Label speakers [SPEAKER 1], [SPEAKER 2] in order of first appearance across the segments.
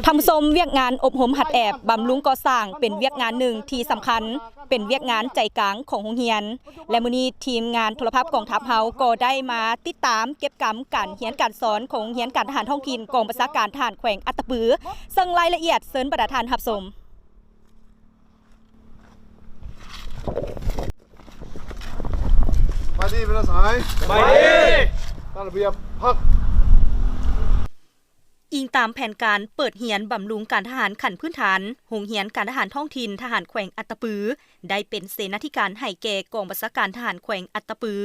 [SPEAKER 1] ทำส้มเวียกงานอบรมหัดแอบบำรุงก่อสร้างเป็นเวียกงานหนึ่งที่สำคัญเป็นเวียกงานใจกลางของโรงเรียนและมื้อนี้ทีมงานโทรภาพกองทัพเฮาก็ได้มาติดตามเก็บกำการเรียนการสอนของโรงเรียนการทหารท้องถิ่นกองบัญชาการทหารแขวงอัตตปือซึ่งรายละเอียดเชิญประธานรับชม
[SPEAKER 2] ไปดีเป็นสายไปดีตามระเบียบพัก
[SPEAKER 1] อิงตามแผนการเปิดเรียนบำรุงการทหารขั้นพื้นฐานโรงเรียนการทหารท้องถิ่นทหารแขวงอัตตปือได้เป็นเสนาธิการให้แก่กองบัญชาการทหารแขวงอัตตปือ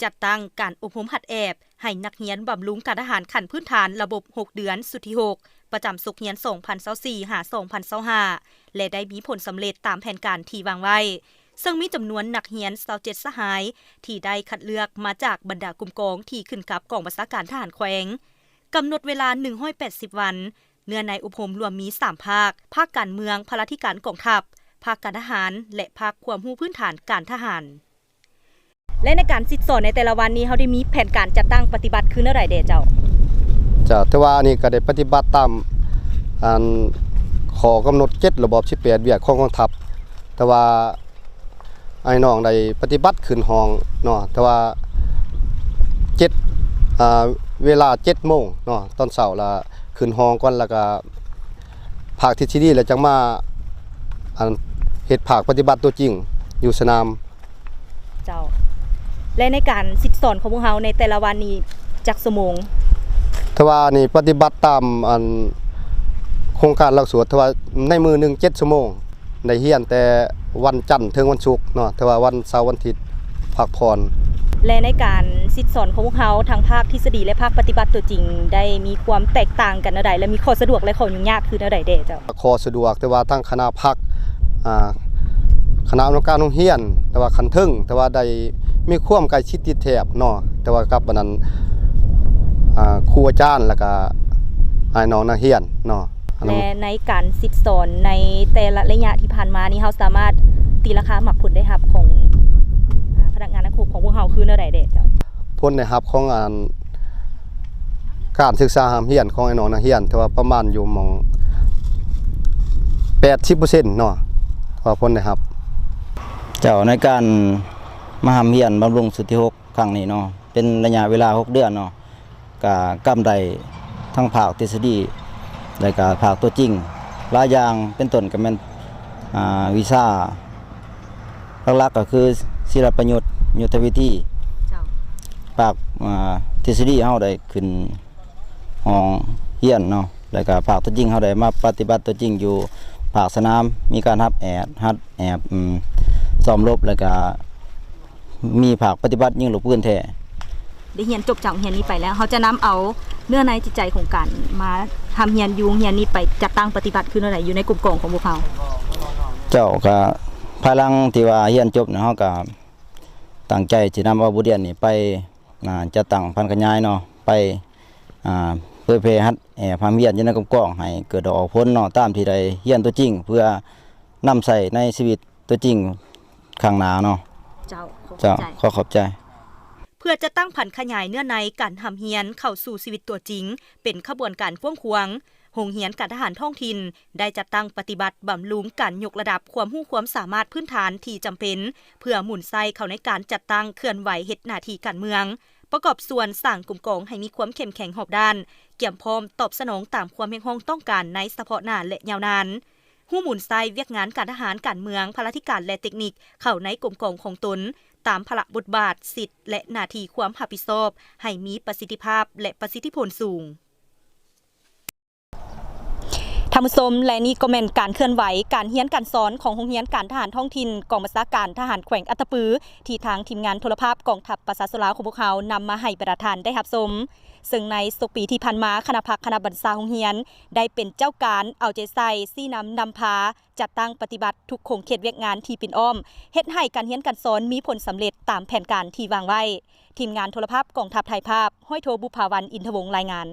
[SPEAKER 1] จัดตั้งการอบรมหัดแอบให้นักเรียนบำรุงการทหารขั้นพื้นฐานระบบ6เดือนสุดที่6ประจำศุกร์เรียน2024หา2025และได้มีผลสำเร็จตามแผนการที่วางไว้ซึ่งมีจำนวนนักเรียน27สหายที่ได้คัดเลือกมาจากบรรดากลุ่มกองที่ขึ้นกับกองบัญชาการทหารแขวงกำหนดเวลา180วันเนื้อในอบรมรวมมี3ภาคการเมืองพลาธิการกองทัพภาคการทหารและภาคความรู้พื้นฐานการทหารและในการสิทธิสอนในแต่ละวันนี้เขาได้มีแผนการจัดตั้งปฏิบัติคือเมื่อไหร่เด้เจ้า
[SPEAKER 2] แต่ว่านี่ก็ได้ปฏิบัติตามขอกำหนด7ระบบ18เวียกของกองทัพแต่ว่าไอ้น้องได้ปฏิบัติขึ้นห้องเนาะแต่ว่าเวลา7 โมงเนาะตอนเช้าละขึ้นห้องก่อนแล้วก็ภาคทฤษฎีแล้วจังมาเฮ็ดภาคปฏิบัติตัวจริงอยู่สนาม
[SPEAKER 1] เจ้าและในการสิทธิสอนของพวกเราในแต่ละวันนี้จักชั่วโมง
[SPEAKER 2] ถ้าว่านี่ปฏิบัติตามโครงการหลักสูตรถ้าว่าในมือนึง7 ชั่วโมงได้เรียนแต่วันจันทร์ถึงวันศุกร์เนาะแต่ว่าวันเสาร์วันอาทิตย์พักผ่อน
[SPEAKER 1] และในการสิทธิสอนของพวกเขาทางภาคทฤษฎีและภาคปฏิบัติตัวจริงได้มีความแตกต่างกันใดและมีข้อสะดวกและข้อยุ่งยากคือใดเด้เจ้า
[SPEAKER 2] ข้อสะดวกแต่ว่าทั้งคณะพักคณะอำนวยการโรงเรียนแต่ว่าคันทึ่งแต่ว่าได้มีความใกล้ชิดติดแถบเนาะแต่ว่ากับอันนั้นครูอาจารย์แล้วก็น้องนักเรียนเนาะ
[SPEAKER 1] และในการสิทธิสอนในแต่ละระยะที่ผ่านมานี้เราสามารถตีราคาหมักผลได้ครับของพนักงานนักครูของพวกเราคือใดเด้เจ้า
[SPEAKER 2] ผลนะครับของการศึกษาหามเรียนของน้องนักเรียนแต่ว่าประมาณอยู่มอง 80% เนาะพอผลนะครับ
[SPEAKER 3] เจ้าในการมาหามเรียนบำรุงสุดที่6ครั้งนี้เนาะเป็นระยะเวลา6 เดือนเนาะก็กำไรทั้งภาคทฤษฎีและก็ภาคตัวจริงหลายอย่างเป็นต้นก็แม่นวิชาหลักๆก็คือศิลปประยุกต์ยุทธวิธีภาคทฤษฎีเฮาได้ขึ้นห้องเรียนเนาะแล้วก็ภาคตัวจริงเฮาได้มาปฏิบัติตัวจริงอยู่ภาคสนามมีการฮัดแอบซ้อมรบแล้วก็มีภาคปฏิบัติยิงลูกปืนแท้
[SPEAKER 1] ได้เรียนจบจากเรียนนี้ไปแล้วเขาจะนำเอาเนื้อในจิตใจของกันมาทำเรียนยูเรียนนี้ไปจัดตั้งปฏิบัติคืออะไรอยู่ในกลุ่มกองของพวกเขา
[SPEAKER 3] เจ้าก็ภายหลังที่ว่าเรียนจบเนาะเฮาก็ตั้งใจสินำเอาบทเรียนนี้ไปจัดตั้งพันขยายเนาะไปเผยแพร่ฮัดความเรียนอยู่ในกลุ่มกองให้เกิดดอกออกผลเนาะตามที่ได้เรียนตัวจริงเพื่อนำใส่ในชีวิตตัวจริงข้างหน้าเนาะ
[SPEAKER 1] เจ้า
[SPEAKER 3] ขอบใจ
[SPEAKER 1] เพื่อจะตั้งผันขยายเนื้อในการทำเรียนเข้าสู่ชีวิตตัวจริงเป็นขบวนการกว้างขวางโรงเรียนการทหารท้องถิ่นได้จัดตั้งปฏิบัติบำรุงการยกระดับความรู้ความสามารถพื้นฐานที่จำเป็นเพื่อหมุนไส้เข้าในการจัดตั้งเคลื่อนไหวเฮ็ดหน้าที่การเมืองประกอบส่วนสร้างกลุ่มกองให้มีความเข้มแข็งรอบด้านเกี่ยมพร้อมตอบสนองตามความเร่งร้องต้องการในเฉพาะหน้าและยาวนานหู้หมุนไส้เวียกงานการทหารการเมืองพลาธิการและเทคนิคเข้าในกลุ่มกองของตนตามพละบทบาทสิทธิและหน้าที่ความรับผิดชอบให้มีประสิทธิภาพและประสิทธิผลสูงท่านผู้ชมและนี่ก็เป็นการเคลื่อนไหวการเรียนการสอนของโรงเรียนการทหารท้องถิ่นกองบัญชาการทหารแขวงอัตตปือที่ทางทีมงานโทรภาพกองทัพประชาชนลาวของพวกเขานำมาให้ประธานได้รับชมซึ่งในสุปีที่ผ่านมาคณะพักคณะบัญชาโรงเรียนได้เป็นเจ้าการเอาใจใส่ซี่นำพาจัดตั้งปฏิบัติทุกโครงเขตเวียกงานที่เป็นอ้อมเฮ็ดให้การเรียนการสอนมีผลสำเร็จตามแผนการที่วางไว้ทีมงานโทรภาพกองทัพไทยภาพห้อยโทบุภาวันอินทวงศ์รายงาน